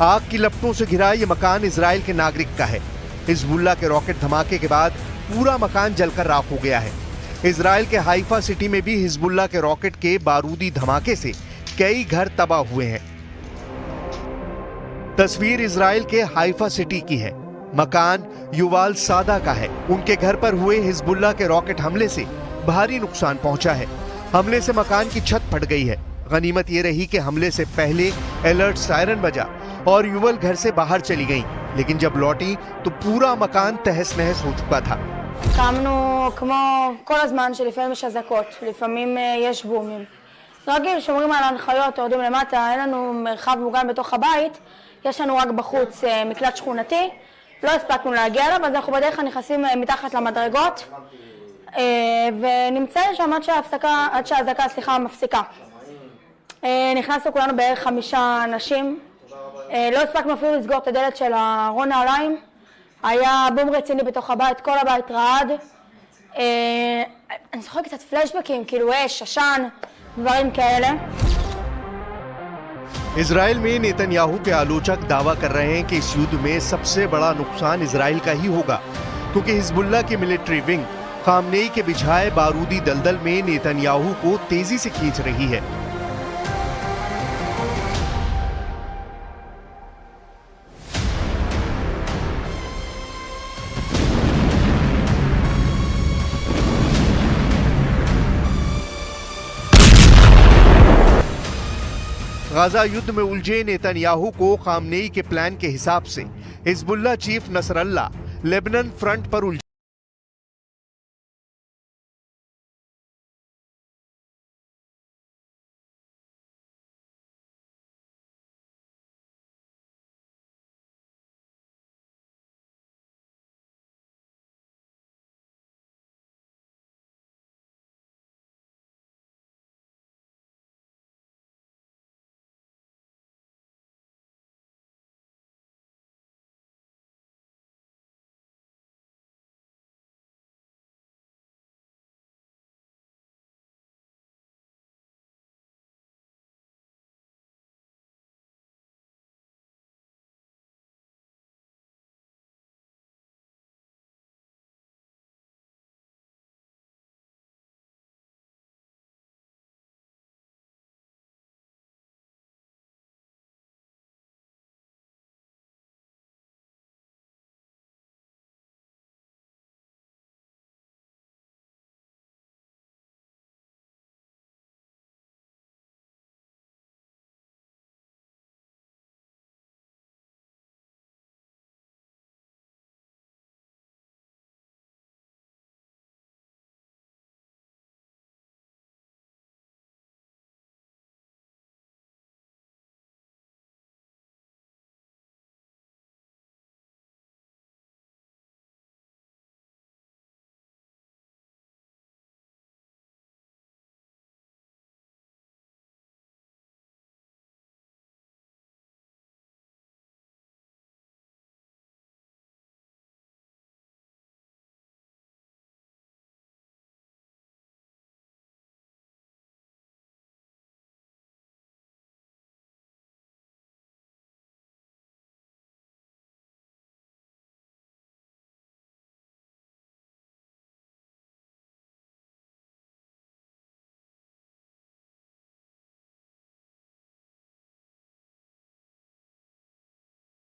आग की लपटों से घिरा ये मकान इजराइल के नागरिक का है। हिजबुल्लाह के रॉकेट धमाके के बाद पूरा मकान जलकर राख हो गया है। इजराइल के हाइफा सिटी में भी हिजबुल्लाह के रॉकेट के बारूदी धमाके से कई घर तबाह हुए हैं। तस्वीर इजराइल के हाइफा सिटी की है। मकान युवाल सादा का है। उनके घर पर हुए हिजबुल्लाह के रॉकेट हमले से भारी नुकसान पहुंचा है। हमले से मकान की छत फट गई है। गनीमत ये रही कि हमले से पहले अलर्ट सायरन बजा और युवल घर से बाहर चली गई, लेकिन जब लौटी तो पूरा मकान तहस नहस हो चुका था। קמנו כמו כל הזמן שלפעמים יש אזעקות, לפעמים יש בומים. רגיל, שומרים על ההנחיות, יורדים למטה, אין לנו מרחב מוגן בתוך הבית, יש לנו רק בחוץ מקלט שכונתי, לא הספקנו להגיע אליו, אז אנחנו בדרך כלל נכנסים מתחת למדרגות, ונמצאים שם עד שהאזעקה מפסיקה. נכנסנו כולנו בערך 5 אנשים, לא הספקנו אפילו לסגור את הדלת של הארון נעליים, היה בום רציני בתוך הבית, כל הבית רעד. אני זוכרת קצת פלשבקים, כאילו אש, עשן, דברים כאלה. इजराइल में नेतन्याहू के आलोचक दावा कर रहे हैं कि इस युद्ध में सबसे बड़ा नुकसान इजराइल का ही होगा, क्योंकि हिजबुल्लाह की मिलिट्री विंग खामनेई के बिछाए बारूदी दलदल में नेतन्याहू को तेजी से खींच रही है। गाजा युद्ध में उलझे नेतन्याहू को खामनेई के प्लान के हिसाब से Hezbollah chief Nasrallah Lebanon front पर उलझे।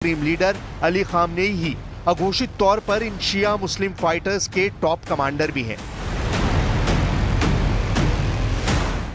सुप्रीम लीडर अली खामनेई ही अघोषित तौर पर इन शिया मुस्लिम फाइटर्स के टॉप कमांडर भी हैं।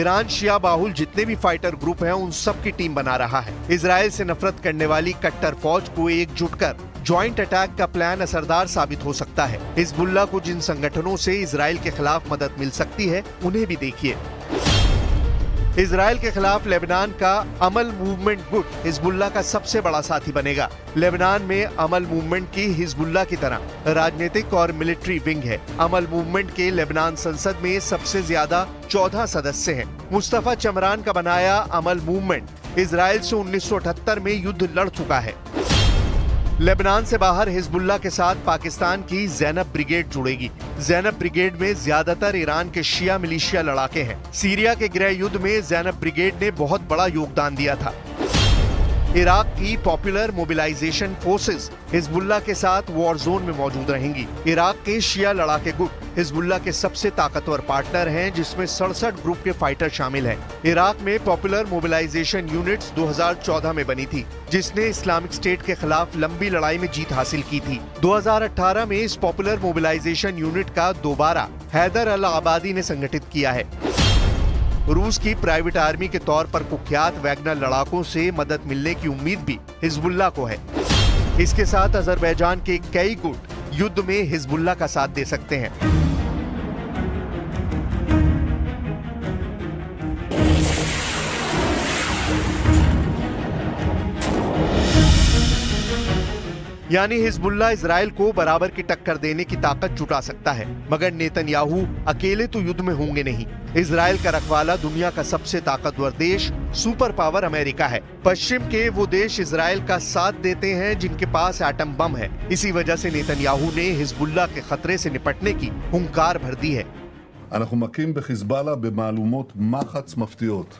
ईरान शिया बाहुल जितने भी फाइटर ग्रुप हैं उन सब की टीम बना रहा है। इजराइल से नफरत करने वाली कट्टर फौज को एकजुट कर जॉइंट अटैक का प्लान असरदार साबित हो सकता है। हिजबुल्लाह को जिन संगठनों से इजराइल के खिलाफ मदद मिल सकती है उन्हें भी देखिए। इजराइल के खिलाफ लेबनान का अमल मूवमेंट गुट हिजबुल्लाह का सबसे बड़ा साथी बनेगा। लेबनान में अमल मूवमेंट की हिजबुल्लाह की तरह राजनीतिक और मिलिट्री विंग है। अमल मूवमेंट के लेबनान संसद में सबसे ज्यादा 14 सदस्य हैं। मुस्तफा चमरान का बनाया अमल मूवमेंट इजराइल से 1978 में युद्ध लड़ चुका है। लेबनान से बाहर हिजबुल्लाह के साथ पाकिस्तान की ज़ैनब ब्रिगेड जुड़ेगी। ज़ैनब ब्रिगेड में ज्यादातर ईरान के शिया मिलिशिया लड़ाके हैं। सीरिया के गृह युद्ध में ज़ैनब ब्रिगेड ने बहुत बड़ा योगदान दिया था। इराक की पॉपुलर मोबिलाइजेशन फोर्सेस हिजबुल्लाह के साथ वॉर जोन में मौजूद रहेंगी। इराक के शिया लड़ाके गुट हिजबुल्लाह के सबसे ताकतवर पार्टनर हैं, जिसमें 67 ग्रुप के फाइटर शामिल हैं। इराक में पॉपुलर मोबिलाइजेशन यूनिट्स 2014 में बनी थी, जिसने इस्लामिक स्टेट के खिलाफ लंबी लड़ाई में जीत हासिल की थी। 2018 में इस पॉपुलर मोबिलाइजेशन यूनिट का दोबारा हैदर अल आबादी ने संगठित किया है। रूस की प्राइवेट आर्मी के तौर पर कुख्यात वैगनर लड़ाकों से मदद मिलने की उम्मीद भी हिजबुल्लाह को है। इसके साथ अजरबैजान के कई गुट युद्ध में हिजबुल्लाह का साथ दे सकते हैं। यानी हिजबुल्लाह इजराइल को बराबर की टक्कर देने की ताकत जुटा सकता है, मगर नेतन्याहू अकेले तो युद्ध में होंगे नहीं। इजराइल का रखवाला दुनिया का सबसे ताकतवर देश सुपर पावर अमेरिका है। पश्चिम के वो देश इजराइल का साथ देते हैं जिनके पास एटम बम है। इसी वजह से नेतन्याहू ने हिजबुल्लाह के खतरे से निपटने की हुंकार भर दी है। אנחנו מכים בחיזבאללה במהלומות מחץ מפתיעות.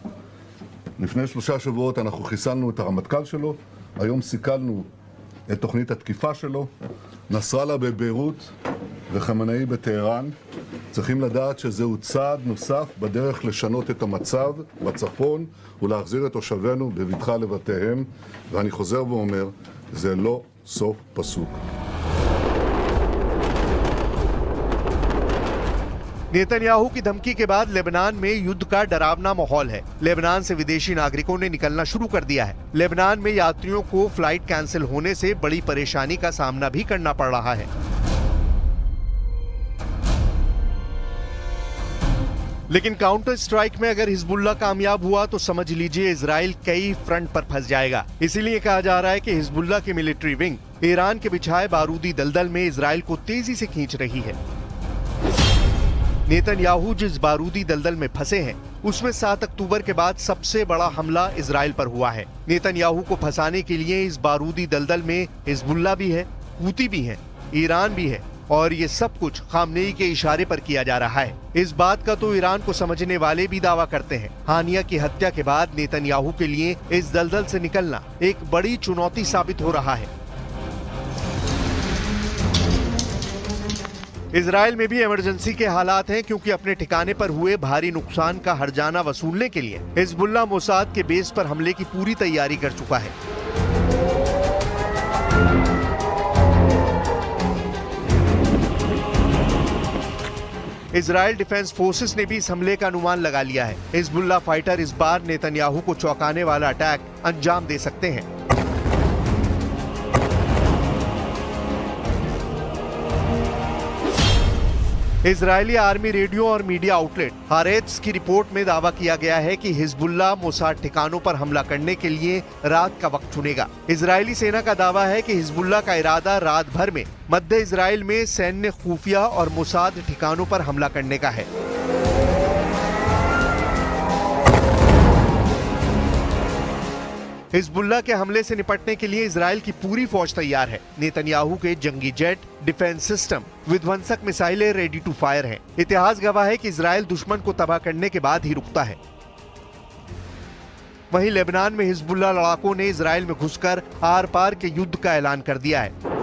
לפני 3 שבועות אנחנו חיסלנו את הרמטכ"ל שלו, היום סיכלנו את תוכנית התקיפה שלו, נסראללה בביירות וחמינאי בטהרן. צריכים לדעת שזהו צעד נוסף בדרך לשנות את המצב בצפון ולהחזיר את תושבינו בבטחה לבתיהם, ואני חוזר ואומר, זה לא סוף פסוק. नेतन्याहू की धमकी के बाद लेबनान में युद्ध का डरावना माहौल है। लेबनान से विदेशी नागरिकों ने निकलना शुरू कर दिया है। लेबनान में यात्रियों को फ्लाइट कैंसिल होने से बड़ी परेशानी का सामना भी करना पड़ रहा है। लेकिन काउंटर स्ट्राइक में अगर हिजबुल्लाह कामयाब हुआ तो समझ लीजिए इजराइल कई फ्रंट पर फंस जाएगा। इसीलिए कहा जा रहा है कि हिजबुल्लाह की मिलिट्री विंग ईरान के बिछाए बारूदी दलदल में इजराइल को तेजी से खींच रही है। नेतन्याहू जिस बारूदी दलदल में फंसे हैं, उसमें 7 अक्टूबर के बाद सबसे बड़ा हमला इजराइल पर हुआ है। नेतन्याहू को फंसाने के लिए इस बारूदी दलदल में हिजबुल्लाह भी है, हूती भी है, ईरान भी है, और ये सब कुछ खामनेई के इशारे पर किया जा रहा है। इस बात का तो ईरान को समझने वाले भी दावा करते हैं। हानिया की हत्या के बाद नेतन्याहू के लिए इस दलदल से निकलना एक बड़ी चुनौती साबित हो रहा है। इजराइल में भी इमरजेंसी के हालात हैं, क्योंकि अपने ठिकाने पर हुए भारी नुकसान का हर्जाना वसूलने के लिए हिजबुल्लाह मोसाद के बेस पर हमले की पूरी तैयारी कर चुका है। इजराइल डिफेंस फोर्सेस ने भी इस हमले का अनुमान लगा लिया है। हिजबुल्लाह फाइटर इस बार नेतन्याहू को चौंकाने वाला अटैक अंजाम दे सकते हैं। इजरायली आर्मी रेडियो और मीडिया आउटलेट हारेट्स की रिपोर्ट में दावा किया गया है कि हिजबुल्लाह मोसाद ठिकानों पर हमला करने के लिए रात का वक्त चुनेगा। इजरायली सेना का दावा है कि हिजबुल्लाह का इरादा रात भर में मध्य इजराइल में सैन्य खुफिया और मोसाद ठिकानों पर हमला करने का है। हिजबुल्लाह के हमले से निपटने के लिए इजराइल की पूरी फौज तैयार है। नेतन्याहू के जंगी जेट, डिफेंस सिस्टम, विध्वंसक मिसाइलें रेडी टू फायर हैं। इतिहास गवाह है कि इजराइल दुश्मन को तबाह करने के बाद ही रुकता है। वहीं लेबनान में हिजबुल्लाह लड़ाकों ने इजराइल में घुसकर आर पार के युद्ध का ऐलान कर दिया है।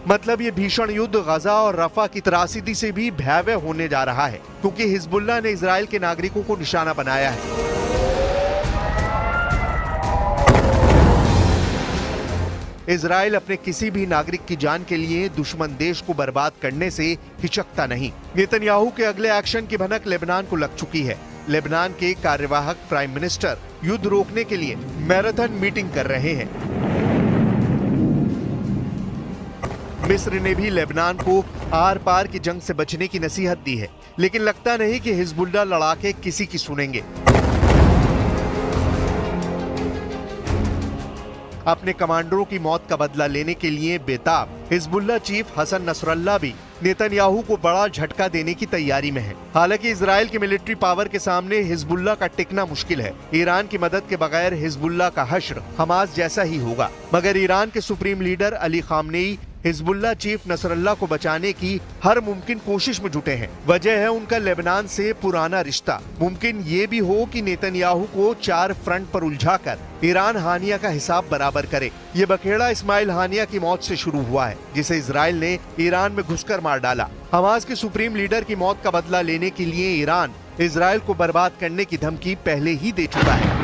मतलब ये भीषण युद्ध गजा और रफा की त्रासदी से भी भयावह होने जा रहा है, क्योंकि हिजबुल्लाह ने इजराइल के नागरिकों को निशाना बनाया है। इजराइल अपने किसी भी नागरिक की जान के लिए दुश्मन देश को बर्बाद करने से हिचकता नहीं। नेतन्याहू के अगले एक्शन की भनक लेबनान को लग चुकी है। लेबनान के कार्यवाहक प्राइम मिनिस्टर युद्ध रोकने के लिए मैराथन मीटिंग कर रहे हैं। मिस्र ने भी लेबनान को आर पार की जंग से बचने की नसीहत दी है, लेकिन लगता नहीं कि हिजबुल्लाह लड़ाके किसी की सुनेंगे। अपने कमांडरों की मौत का बदला लेने के लिए बेताब हिजबुल्लाह चीफ हसन नसरल्लाह भी नेतन्याहू को बड़ा झटका देने की तैयारी में है। हालांकि इजराइल की मिलिट्री पावर के सामने हिजबुल्लाह का टिकना मुश्किल है। ईरान की मदद के बगैर हिजबुल्लाह का हश्र हमास जैसा ही होगा। मगर ईरान के supreme leader Ali Khamenei Hezbollah chief Nasrallah को बचाने की हर मुमकिन कोशिश में जुटे हैं। वजह है उनका लेबनान से पुराना रिश्ता। मुमकिन ये भी हो कि नेतन्याहू को 4 फ्रंट पर उलझाकर ईरान हानिया का हिसाब बराबर करे। ये बखेड़ा इस्माइल हानिया की मौत से शुरू हुआ है, जिसे इजराइल ने ईरान में घुसकर मार डाला। हमास के सुप्रीम लीडर की मौत का बदला लेने के लिए ईरान इजराइल को बर्बाद करने की धमकी पहले ही दे चुका है।